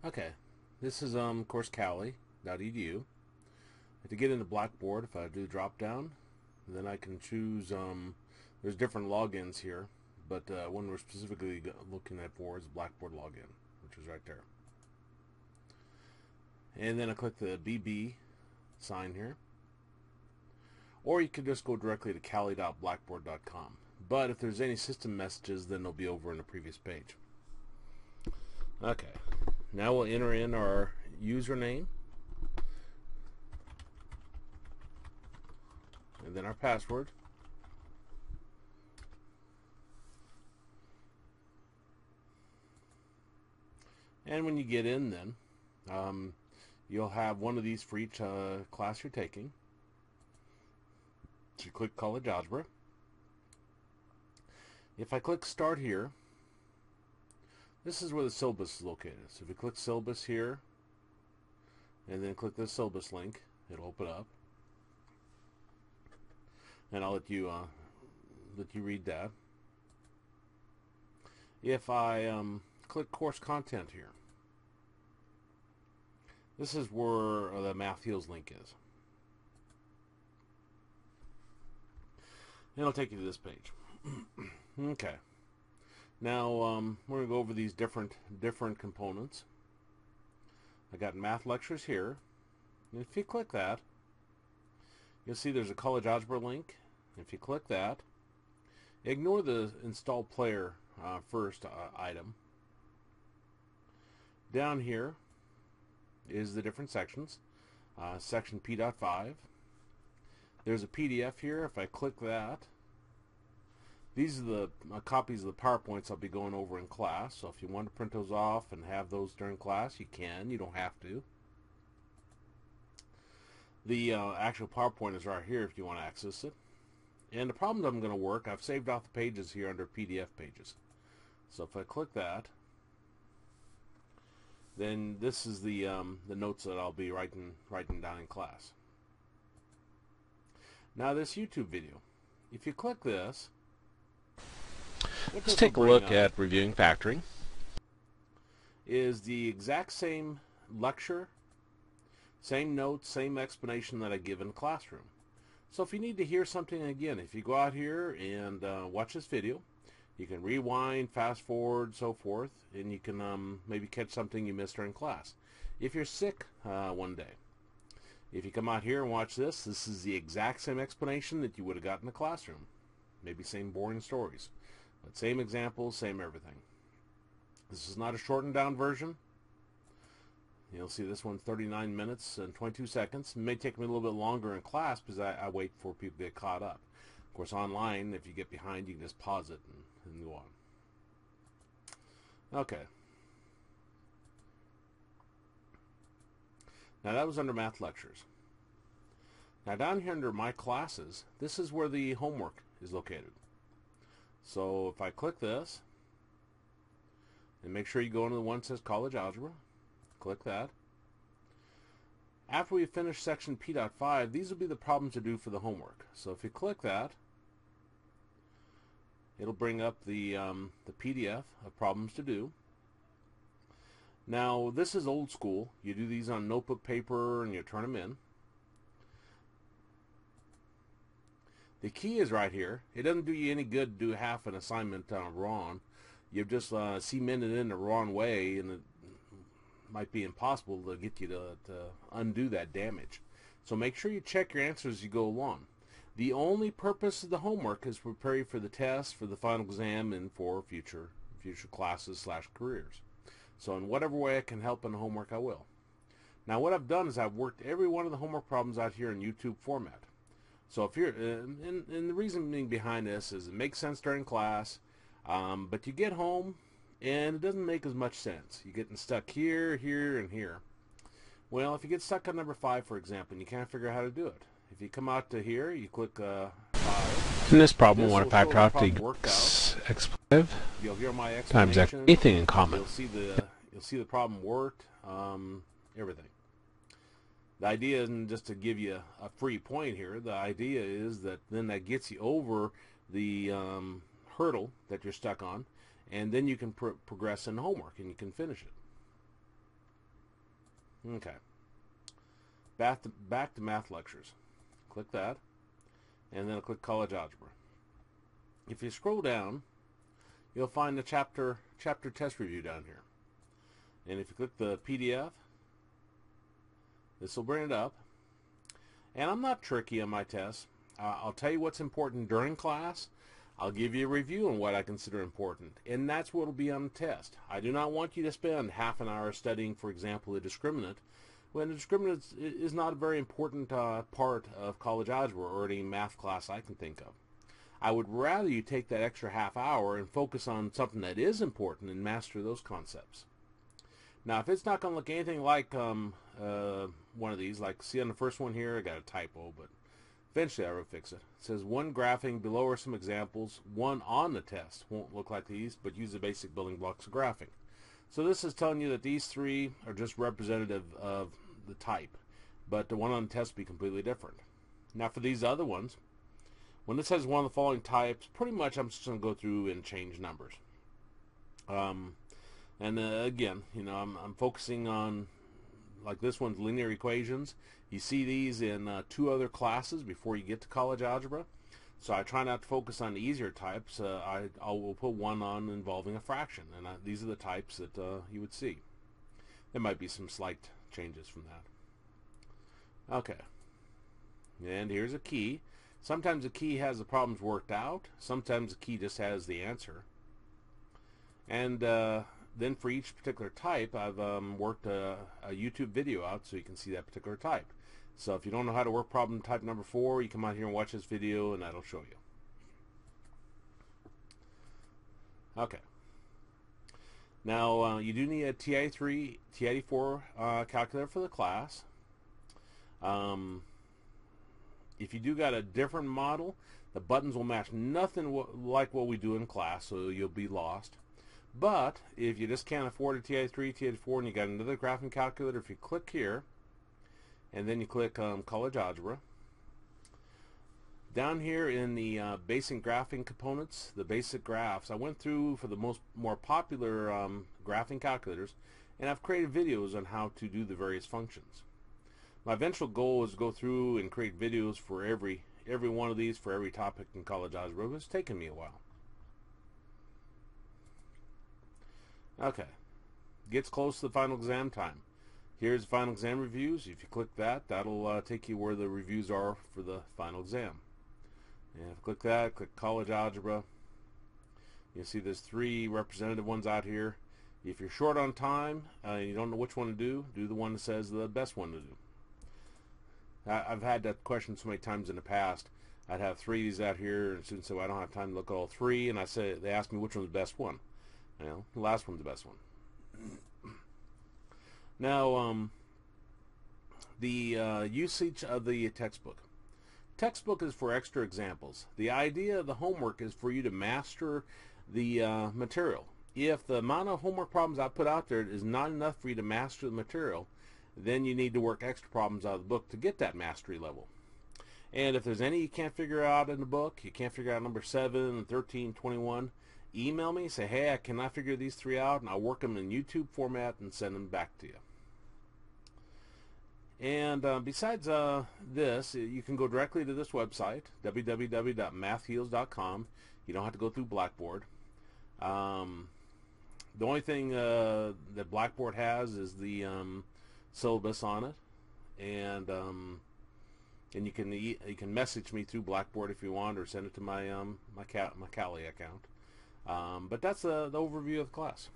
Okay, this is of course Cowley.edu. To get into Blackboard, if I do drop down, then I can choose. There's different logins here, but one we're specifically looking at for is Blackboard login, which is right there. And then I click the BB sign here, or you can just go directly to cowley.blackboard.com. But if there's any system messages, then they'll be over in the previous page. Okay, now we'll enter in our username and then our password. And when you get in, then you'll have one of these for each class you're taking. So you click College Algebra. If I click Start here, this is where the syllabus is located. So if you click Syllabus here, and then click the syllabus link, it'll open up. And I'll let you read that. If I click Course Content here, this is where the Math Heals link is. And it'll take you to this page. Okay. Now we're going to go over these different components. I got Math Lectures here. And if you click that, you'll see there's a College Algebra link. If you click that, ignore the Install Player first item. Down here is the different sections. Section P.5. There's a PDF here. If I click that, these are the copies of the PowerPoints I'll be going over in class. So if you want to print those off and have those during class, you can. You don't have to. The actual PowerPoint is right here if you want to access it. And the problems I'm going to work, I've saved off the pages here under PDF pages. So if I click that, then this is the notes that I'll be writing down in class. Now this YouTube video, if you click this, let's take a look at reviewing factoring. Is the exact same lecture, same notes, same explanation that I give in the classroom. So if you need to hear something again, if you go out here and watch this video, you can rewind, fast forward, so forth, and you can maybe catch something you missed during class. If you're sick one day, if you come out here and watch this, this is the exact same explanation that you would have got in the classroom. Maybe same boring stories, but same examples, same everything. This is not a shortened down version. You'll see this one's 39 minutes and 22 seconds. It may take me a little bit longer in class because I wait for people to get caught up. Of course, online, if you get behind, you can just pause it and go on. Okay. Now that was under Math Lectures. Now down here under My Classes, this is where the homework is located. So if I click this, and make sure you go into the one that says College Algebra, click that. After we finish section P.5, these will be the problems to do for the homework. So if you click that, it'll bring up the PDF of problems to do. Now this is old school. You do these on notebook paper and you turn them in. The key is right here. It doesn't do you any good to do half an assignment wrong. You've just cemented in the wrong way, and it might be impossible to get you to undo that damage. So make sure you check your answers as you go along. The only purpose of the homework is to prepare you for the test, for the final exam, and for future classes / careers. So in whatever way I can help in the homework, I will. Now what I've done is I've worked every one of the homework problems out here in YouTube format. So if you're, and the reasoning behind this is it makes sense during class, but you get home and it doesn't make as much sense. You're getting stuck here, here, and here. Well, if you get stuck on number 5, for example, and you can't figure out how to do it, if you come out to here, you click 5. In this problem, we want to factor out the x5 You'll hear my times explanation. anything in common. You'll see the problem worked, everything. The idea isn't just to give you a free point here. The idea is that then that gets you over the hurdle that you're stuck on, and then you can progress in homework and you can finish it. Okay. Back to math lectures. Click that, and then I'll click college algebra. If you scroll down, you'll find the chapter test review down here. And if you click the PDF, this will bring it up. And I'm not tricky on my tests. I'll tell you what's important during class. I'll give you a review on what I consider important. And that's what will be on the test. I do not want you to spend half an hour studying, for example, a discriminant, when the discriminant is not a very important part of college algebra or any math class I can think of. I would rather you take that extra half hour and focus on something that is important and master those concepts. Now, if it's not going to look anything like one of these, like see on the first one here, I got a typo, but eventually I will fix it. It says one graphing, below are some examples. One on the test won't look like these, but use the basic building blocks of graphing. So this is telling you that these three are just representative of the type, but the one on the test will be completely different. Now for these other ones, when it says one of the following types, pretty much I'm just going to go through and change numbers. Again, you know, I'm focusing on, like this one's linear equations. You see these in 2 other classes before you get to college algebra. So I try not to focus on the easier types. I will put one on involving a fraction, and these are the types that you would see. There might be some slight changes from that. Okay, and here's a key. Sometimes the key has the problems worked out. Sometimes the key just has the answer. And then for each particular type, I've worked a YouTube video out so you can see that particular type. So if you don't know how to work problem type number 4, you come out here and watch this video and that'll show you. Okay. Now you do need a TI-3, TI-4 calculator for the class. If you do got a different model, the buttons will match nothing like what we do in class, so you'll be lost. But if you just can't afford a TI-3, TI-4, and you got another graphing calculator, if you click here, and then you click college algebra, down here in the basic graphing components, the basic graphs, I went through for the more popular graphing calculators, and I've created videos on how to do the various functions. My eventual goal is to go through and create videos for every one of these for every topic in college algebra, but it's taken me a while. Okay, gets close to the final exam time. Here's the final exam reviews. If you click that, that'll take you where the reviews are for the final exam. And if you click that, click college algebra, you'll see there's 3 representative ones out here. If you're short on time and you don't know which one to do the one that says the best one to do. I've had that question so many times in the past. I'd have 3 of these out here, and students say, well, I don't have time to look at all 3, and they ask me which one's the best one. You know, the last one's the best one. Now, the usage of the textbook. Textbook is for extra examples. The idea of the homework is for you to master the material. If the amount of homework problems I put out there is not enough for you to master the material, then you need to work extra problems out of the book to get that mastery level. And if there's any you can't figure out in the book, you can't figure out number 7, 13, 21, email me, say, hey, I cannot figure these 3 out, and I'll work them in YouTube format and send them back to you. And besides this, you can go directly to this website, www.mathheals.com. You don't have to go through Blackboard. The only thing that Blackboard has is the syllabus on it, and you can message me through Blackboard if you want, or send it to my Cowley account. But that's the overview of the class.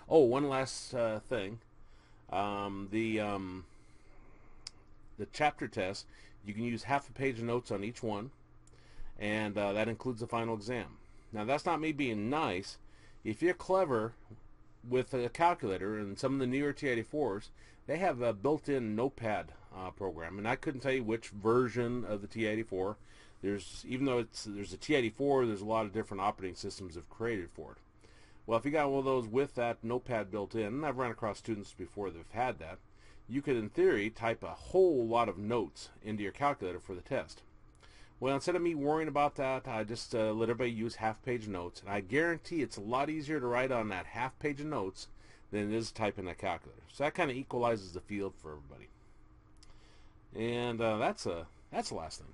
Oh, one last thing. The chapter test, you can use half a page of notes on each one, and that includes the final exam. Now, that's not me being nice. If you're clever with a calculator, and some of the newer TI-4s, they have a built-in notepad program, and I couldn't tell you which version of the TI-4. Even though there's a TI-4, there's a lot of different operating systems have created for it. Well, if you got one of those with that notepad built in, and I've run across students before that have had that, you could, in theory, type a whole lot of notes into your calculator for the test. Well, instead of me worrying about that, I just let everybody use half-page notes, and I guarantee it's a lot easier to write on that half page of notes than it is typing a calculator. So that kind of equalizes the field for everybody. And that's the last thing.